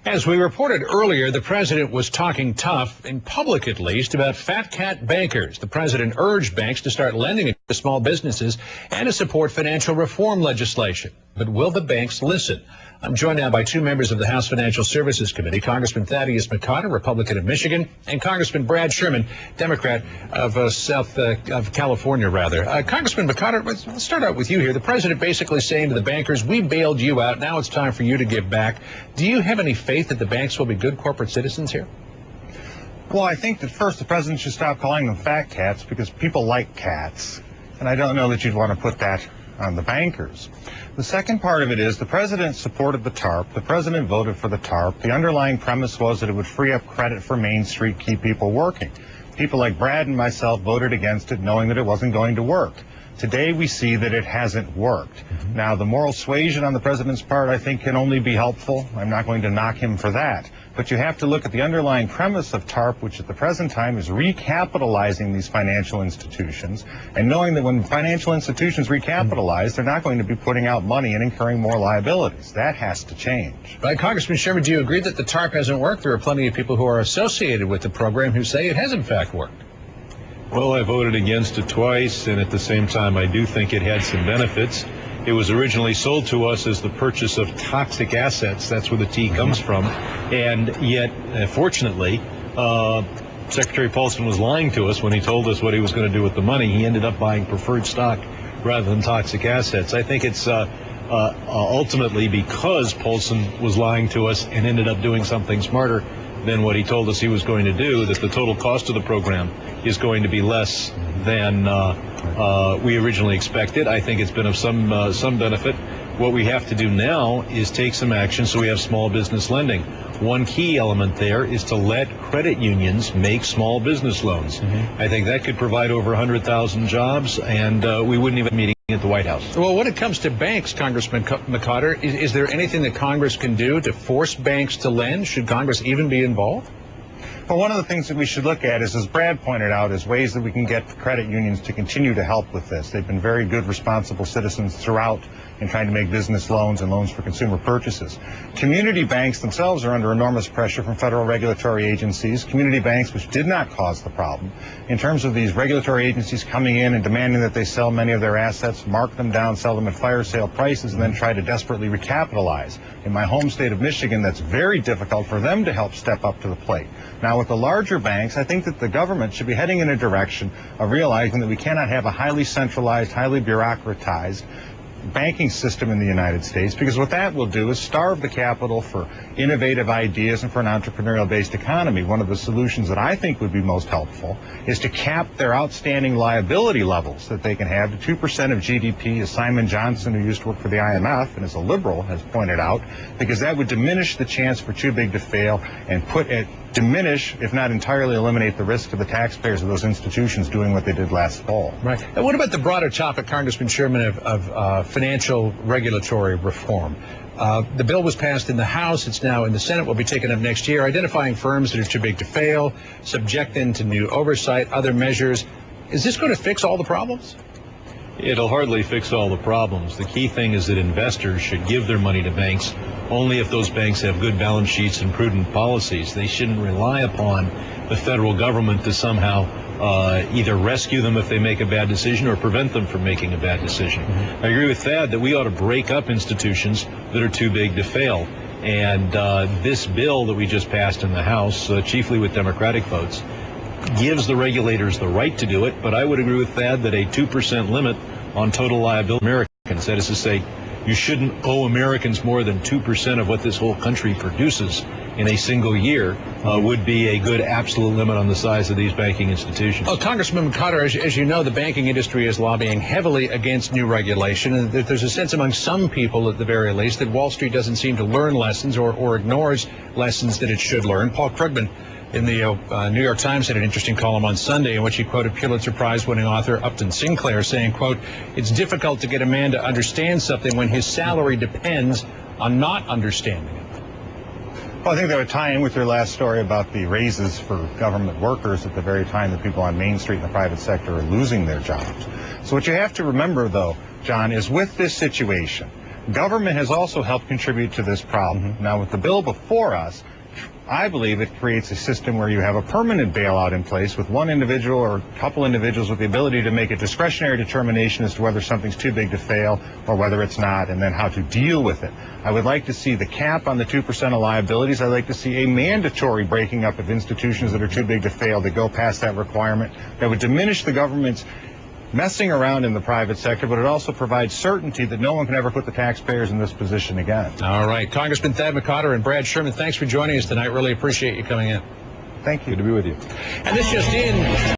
As we reported earlier, the president was talking tough, in public at least, about fat cat bankers. The president urged banks to start lending to small businesses and to support financial reform legislation. But will the banks listen? I'm joined now by two members of the House Financial Services Committee, Congressman Thaddeus McCotter, Republican of Michigan, and Congressman Brad Sherman, Democrat of California. Congressman McCotter, let's start out with you here. The president basically saying to the bankers, we bailed you out. Now it's time for you to give back. Do you have any faith that the banks will be good corporate citizens here? Well, I think that first the president should stop calling them fat cats because people like cats. And I don't know that you'd want to put that on the bankers. The second part of it is the president supported the TARP. The president voted for the TARP. The underlying premise was that it would free up credit for Main Street, keep people working. People like Brad and myself voted against it knowing that it wasn't going to work. Today we see that it hasn't worked. Now, the moral suasion on the president's part, I think, can only be helpful. I'm not going to knock him for that. But you have to look at the underlying premise of TARP, which at the present time is recapitalizing these financial institutions, and knowing that when financial institutions recapitalize, they're not going to be putting out money and incurring more liabilities. That has to change. Right. Congressman Sherman, do you agree that the TARP hasn't worked? There are plenty of people who are associated with the program who say it has in fact worked. Well, I voted against it twice, and at the same time, I do think it had some benefits. It was originally sold to us as the purchase of toxic assets. That's where the T comes from. And yet, fortunately, Secretary Paulson was lying to us when he told us what he was going to do with the money. He ended up buying preferred stock rather than toxic assets. I think it's ultimately because Paulson was lying to us and ended up doing something smarter than what he told us he was going to do, that the total cost of the program is going to be less than we originally expected. I think it's been of some benefit. What we have to do now is take some action so we have small business lending. One key element there is to let credit unions make small business loans. I think that could provide over 100,000 jobs, and we wouldn't even be meeting at the White House. Well, when it comes to banks, Congressman McCotter, is there anything that Congress can do to force banks to lend? Should Congress even be involved? Well, one of the things that we should look at is, as Brad pointed out, is ways that we can get credit unions to continue to help with this. They've been very good, responsible citizens throughout in trying to make business loans and loans for consumer purchases. Community banks themselves are under enormous pressure from federal regulatory agencies. Community banks, which did not cause the problem, in terms of these regulatory agencies coming in and demanding that they sell many of their assets, mark them down, sell them at fire sale prices, and then try to desperately recapitalize. In my home state of Michigan, that's very difficult for them to help step up to the plate. Now, with the larger banks, I think that the government should be heading in a direction of realizing that we cannot have a highly centralized, highly bureaucratized banking system in the United States, because what that will do is starve the capital for innovative ideas and for an entrepreneurial-based economy. One of the solutions that I think would be most helpful is to cap their outstanding liability levels that they can have to 2% of GDP, as Simon Johnson, who used to work for the IMF and is a liberal, has pointed out, because that would diminish the chance for too big to fail and diminish, if not entirely eliminate, the risk to the taxpayers of those institutions doing what they did last fall. Right. And what about the broader topic, Congressman Sherman, of financial regulatory reform? The bill was passed in the House. It's now in the Senate. Will be taken up next year, identifying firms that are too big to fail, subject them to new oversight, other measures. Is this going to fix all the problems? It'll hardly fix all the problems. The key thing is that investors should give their money to banks only if those banks have good balance sheets and prudent policies. They shouldn't rely upon the federal government to somehow either rescue them if they make a bad decision or prevent them from making a bad decision. I agree with Thad that we ought to break up institutions that are too big to fail. And this bill that we just passed in the House, chiefly with Democratic votes, gives the regulators the right to do it, but I would agree with Thad that a 2% limit on total liability Americans, that is to say, you shouldn't owe Americans more than 2% of what this whole country produces in a single year, would be a good absolute limit on the size of these banking institutions. Well, Congressman McCotter, as you know, the banking industry is lobbying heavily against new regulation, and there's a sense among some people, at the very least, that Wall Street doesn't seem to learn lessons or ignores lessons that it should learn. Paul Krugman in the New York Times had an interesting column on Sunday in which he quoted Pulitzer Prize-winning author Upton Sinclair saying, quote, "It's difficult to get a man to understand something when his salary depends on not understanding it." Well, I think that would tie in with your last story about the raises for government workers at the very time that people on Main Street in the private sector are losing their jobs. So what you have to remember, though, John, is with this situation, Government has also helped contribute to this problem. Now, with the bill before us, I believe it creates a system where you have a permanent bailout in place with one individual or a couple individuals with the ability to make a discretionary determination as to whether something's too big to fail or whether it's not, and then how to deal with it. I would like to see the cap on the 2% of liabilities. I'd like to see a mandatory breaking up of institutions that are too big to fail that go past that requirement. That would diminish the government's messing around in the private sector, but it also provides certainty that no one can ever put the taxpayers in this position again. All right. Congressman Thad McCotter and Brad Sherman, thanks for joining us tonight. Really appreciate you coming in. Thank you. Good to be with you. And this just in.